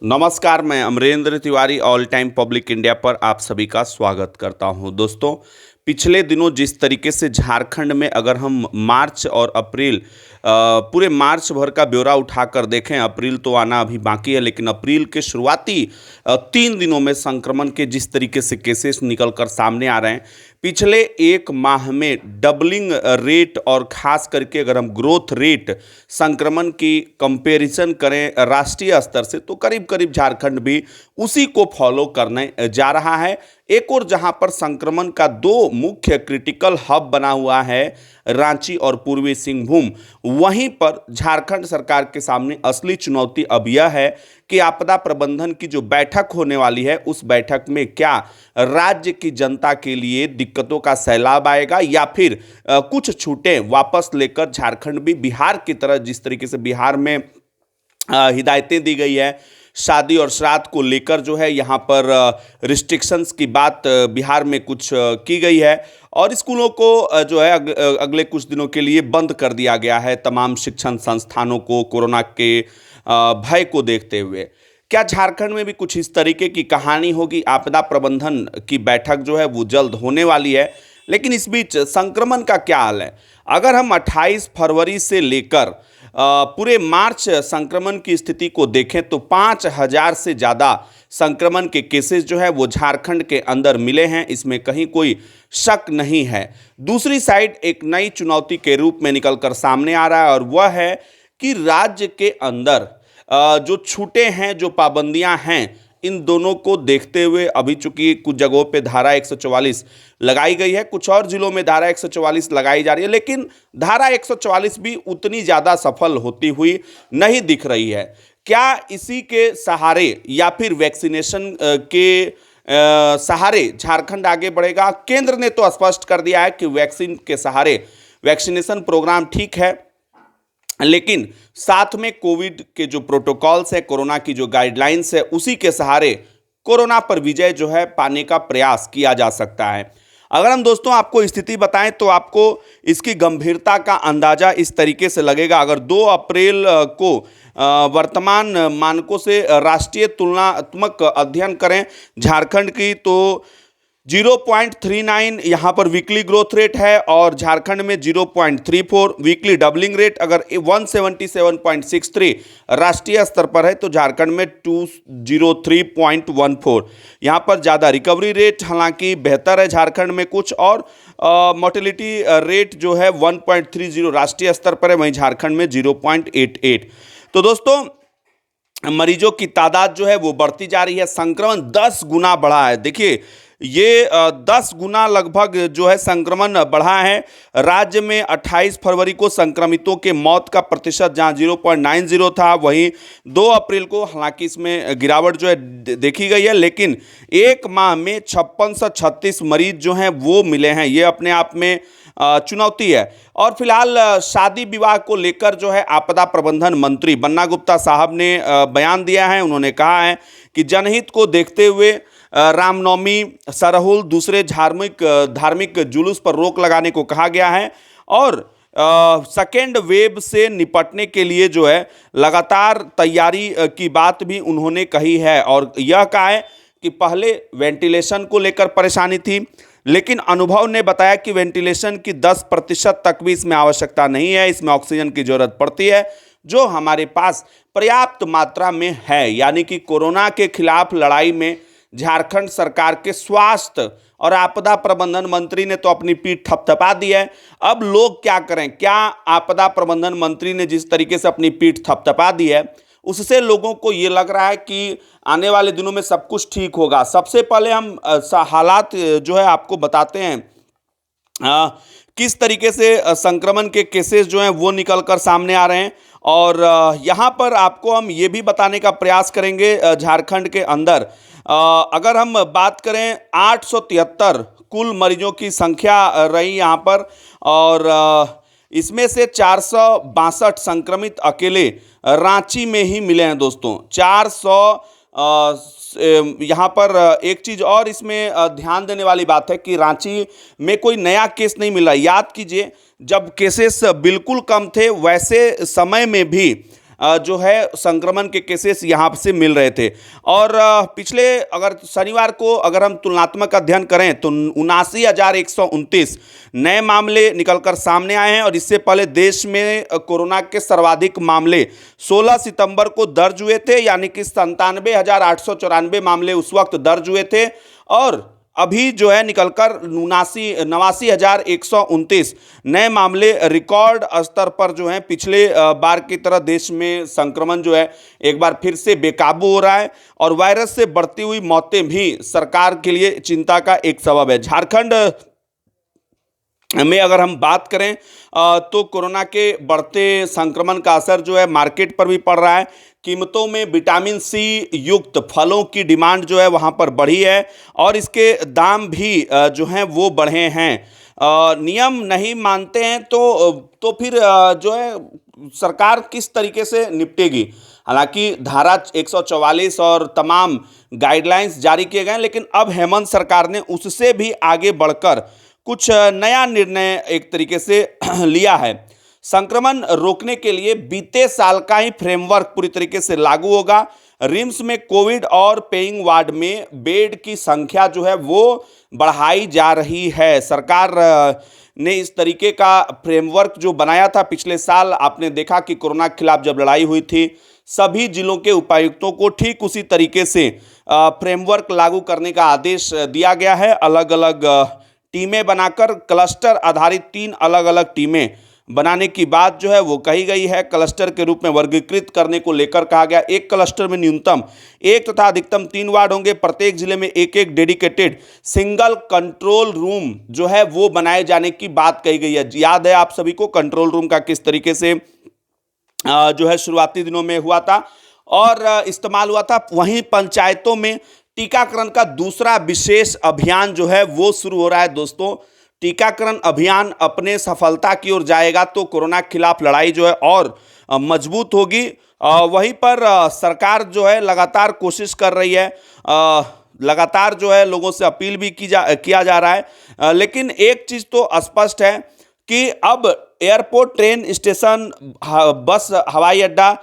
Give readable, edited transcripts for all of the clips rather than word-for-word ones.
नमस्कार, मैं Amarendra Tiwari all time public India पर आप सभी का स्वागत करता हूं। दोस्तों, पिछले दिनों जिस तरीके से झारखंड में अगर हम मार्च और अप्रैल पूरे मार्च भर का ब्यौरा उठाकर देखें, अप्रैल तो आना अभी बाकी है, लेकिन अप्रैल के शुरुआती 3 दिनों में संक्रमण के जिस तरीके से केसेस निकल कर सामने आ रहे हैं, पिछले एक माह में डबलिंग रेट और खास करके अगर हम ग्रोथ रेट संक्रमण की कंपैरिजन करें राष्ट्रीय स्तर से, तो करीब करीब झारखंड भी उसी को फॉलो करने जा रहा है। एक और जहां पर संक्रमण का दो मुख्य क्रिटिकल हब बना हुआ है, रांची और पूर्वी सिंहभूम, वहीं पर झारखंड सरकार के सामने असली चुनौती अब यह है कि आपदा प्रबंधन की जो बैठक होने वाली है, उस बैठक में क्या राज्य की जनता के लिए दिक्कतों का सैलाब आएगा या फिर कुछ छूटें वापस लेकर झारखंड भी बिहार की तरह, जिस तरीके से बिहार में हिदायतें दी गई है शादी और श्राद्ध को लेकर, जो है यहाँ पर रिस्ट्रिक्शंस की बात बिहार में कुछ की गई है और स्कूलों को जो है अगले कुछ दिनों के लिए बंद कर दिया गया है तमाम शिक्षण संस्थानों को, कोरोना के भय को देखते हुए। क्या झारखंड में भी कुछ इस तरीके की कहानी होगी? आपदा प्रबंधन की बैठक जो है वो जल्द होने वाली है, लेकिन इस बीच संक्रमण का क्या हाल है? अगर हम 28 फरवरी से लेकर पूरे मार्च संक्रमण की स्थिति को देखें तो 5,000 से ज़्यादा संक्रमण के केसेस जो है वो झारखंड के अंदर मिले हैं, इसमें कहीं कोई शक नहीं है। दूसरी साइड एक नई चुनौती के रूप में निकलकर सामने आ रहा है और वह है कि राज्य के अंदर जो छूटें हैं, जो पाबंदियां हैं, इन दोनों को देखते हुए अभी चूंकि कुछ जगहों पे धारा 144 लगाई गई है, कुछ और जिलों में धारा 144 लगाई जा रही है, लेकिन धारा 144 भी उतनी ज़्यादा सफल होती हुई नहीं दिख रही है। क्या इसी के सहारे या फिर वैक्सीनेशन के सहारे झारखंड आगे बढ़ेगा? केंद्र ने तो स्पष्ट कर दिया है कि वैक्सीन के सहारे वैक्सीनेशन प्रोग्राम ठीक है, लेकिन साथ में कोविड के जो प्रोटोकॉल्स है, कोरोना की जो गाइडलाइंस है, उसी के सहारे कोरोना पर विजय जो है पाने का प्रयास किया जा सकता है। अगर हम दोस्तों आपको स्थिति बताएं तो आपको इसकी गंभीरता का अंदाजा इस तरीके से लगेगा। अगर 2 अप्रैल को वर्तमान मानकों से राष्ट्रीय तुलनात्मक अध्ययन करें झारखंड की, तो 0.39 यहाँ पर वीकली ग्रोथ रेट है और झारखंड में 0.34 वीकली डबलिंग रेट। अगर 177.63 राष्ट्रीय स्तर पर है तो झारखंड में 203.14 यहाँ पर ज़्यादा रिकवरी रेट हालांकि बेहतर है झारखंड में कुछ, और मोर्टेलिटी रेट जो है 1.30 राष्ट्रीय स्तर पर है, वहीं झारखंड में 0.88। तो दोस्तों, मरीजों की तादाद जो है वो बढ़ती जा रही है, संक्रमण 10 गुना बढ़ा है। देखिए, ये 10 गुना लगभग जो है संक्रमण बढ़ा है। राज्य में 28 फरवरी को संक्रमितों के मौत का प्रतिशत जहां 0.90 था, वहीं 2 अप्रैल को हालांकि इसमें गिरावट जो है देखी गई है, लेकिन एक माह में 5636 मरीज जो हैं वो मिले हैं। ये अपने आप में चुनौती है। और फिलहाल शादी विवाह को लेकर जो है आपदा प्रबंधन मंत्री बन्ना गुप्ता साहब ने बयान दिया है। उन्होंने कहा है कि जनहित को देखते हुए रामनवमी, सरहुल, दूसरे धार्मिक जुलूस पर रोक लगाने को कहा गया है और सेकेंड वेव से निपटने के लिए जो है लगातार तैयारी की बात भी उन्होंने कही है। और यह कहा है कि पहले वेंटिलेशन को लेकर परेशानी थी, लेकिन अनुभव ने बताया कि वेंटिलेशन की 10% तक भी इसमें आवश्यकता नहीं है, इसमें ऑक्सीजन की जरूरत पड़ती है जो हमारे पास पर्याप्त मात्रा में है। यानी कि कोरोना के खिलाफ लड़ाई में झारखंड सरकार के स्वास्थ्य और आपदा प्रबंधन मंत्री ने तो अपनी पीठ थपथपा दी है। अब लोग क्या करें? क्या आपदा प्रबंधन मंत्री ने जिस तरीके से अपनी पीठ थपथपा दी है, उससे लोगों को ये लग रहा है कि आने वाले दिनों में सब कुछ ठीक होगा। सबसे पहले हम हालात जो है आपको बताते हैं, किस तरीके से संक्रमण के केसेस जो हैं वो निकल कर सामने आ रहे हैं। और यहाँ पर आपको हम ये भी बताने का प्रयास करेंगे झारखंड के अंदर अगर हम बात करें 873 कुल मरीजों की संख्या रही यहाँ पर, और इसमें से 462 संक्रमित अकेले रांची में ही मिले हैं दोस्तों। 400 यहाँ पर एक चीज़ और इसमें ध्यान देने वाली बात है कि रांची में कोई नया केस नहीं मिला। याद कीजिए, जब केसेस बिल्कुल कम थे वैसे समय में भी जो है संक्रमण के केसेस यहाँ से मिल रहे थे। और पिछले अगर शनिवार को अगर हम तुलनात्मक अध्ययन करें तो 79,129 नए मामले निकलकर सामने आए हैं। और इससे पहले देश में कोरोना के सर्वाधिक मामले 16 सितंबर को दर्ज हुए थे, यानी कि 97,894 मामले उस वक्त दर्ज हुए थे। और अभी जो है निकलकर 89,129 नए मामले रिकॉर्ड स्तर पर जो है पिछले बार की तरह देश में संक्रमण जो है एक बार फिर से बेकाबू हो रहा है। और वायरस से बढ़ती हुई मौतें भी सरकार के लिए चिंता का एक सबब है। झारखंड में अगर हम बात करें तो कोरोना के बढ़ते संक्रमण का असर जो है मार्केट पर भी पड़ रहा है। कीमतों में विटामिन सी युक्त फलों की डिमांड जो है वहाँ पर बढ़ी है और इसके दाम भी जो हैं वो बढ़े हैं। नियम नहीं मानते हैं तो फिर जो है सरकार किस तरीके से निपटेगी। हालांकि धारा 144 और तमाम गाइडलाइंस जारी किए गए हैं, लेकिन अब हेमंत सरकार ने उससे भी आगे बढ़कर कुछ नया निर्णय एक तरीके से लिया है। संक्रमण रोकने के लिए बीते साल का ही फ्रेमवर्क पूरी तरीके से लागू होगा। रिम्स में कोविड और पेइंग वार्ड में बेड की संख्या जो है वो बढ़ाई जा रही है। सरकार ने इस तरीके का फ्रेमवर्क जो बनाया था पिछले साल, आपने देखा कि कोरोना के खिलाफ जब लड़ाई हुई थी सभी जिलों के उपायुक्तों को ठीक उसी तरीके से फ्रेमवर्क लागू करने का आदेश दिया गया है। अलग अलग टीमें बनाकर क्लस्टर आधारित 3 अलग अलग टीमें बनाने की बात जो है वो कही गई है। क्लस्टर के रूप में वर्गीकृत करने को लेकर कहा गया। एक क्लस्टर में न्यूनतम 1 तथा अधिकतम 3 वार्ड होंगे। प्रत्येक जिले में एक एक डेडिकेटेड सिंगल कंट्रोल रूम जो है वो बनाए जाने की बात कही गई है। याद है आप सभी को कंट्रोल रूम का किस तरीके से जो है शुरुआती दिनों में हुआ था और इस्तेमाल हुआ था। वहीं पंचायतों में टीकाकरण का दूसरा विशेष अभियान जो है वो शुरू हो रहा है। दोस्तों, टीकाकरण अभियान अपने सफलता की ओर जाएगा तो कोरोना के खिलाफ लड़ाई जो है और मजबूत होगी। वहीं पर सरकार जो है लगातार कोशिश कर रही है, लगातार जो है लोगों से अपील भी किया जा रहा है। लेकिन एक चीज़ तो स्पष्ट है कि अब एयरपोर्ट, ट्रेन स्टेशन, बस, हवाई अड्डा,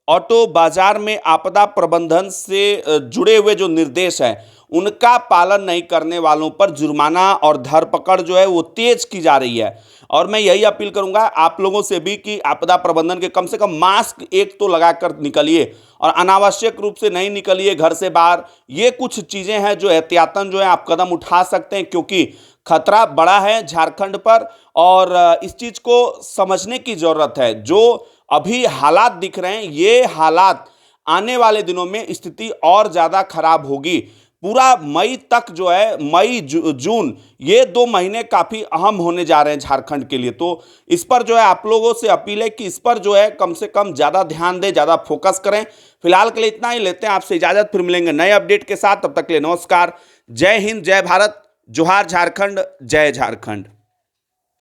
ऑटो बाजार में आपदा प्रबंधन से जुड़े हुए जो निर्देश हैं उनका पालन नहीं करने वालों पर जुर्माना और धरपकड़ जो है वो तेज की जा रही है। और मैं यही अपील करूंगा आप लोगों से भी कि आपदा प्रबंधन के कम से कम मास्क एक तो लगाकर निकलिए और अनावश्यक रूप से नहीं निकलिए घर से बाहर। ये कुछ चीज़ें हैं जो एहतियातन जो है आप कदम उठा सकते हैं, क्योंकि खतरा बड़ा है झारखंड पर और इस चीज़ को समझने की ज़रूरत है। जो अभी हालात दिख रहे हैं ये हालात आने वाले दिनों में स्थिति और ज़्यादा खराब होगी। पूरा मई तक जो है, मई जून, ये 2 महीने काफ़ी अहम होने जा रहे हैं झारखंड के लिए। तो इस पर जो है आप लोगों से अपील है कि इस पर जो है कम से कम ज़्यादा ध्यान दें, ज़्यादा फोकस करें। फिलहाल के लिए इतना ही, लेते हैं आपसे इजाज़त, फिर मिलेंगे नए अपडेट के साथ। तब तक के लिए नमस्कार, जय हिंद, जय भारत, जोहार झारखंड, जय झारखंड।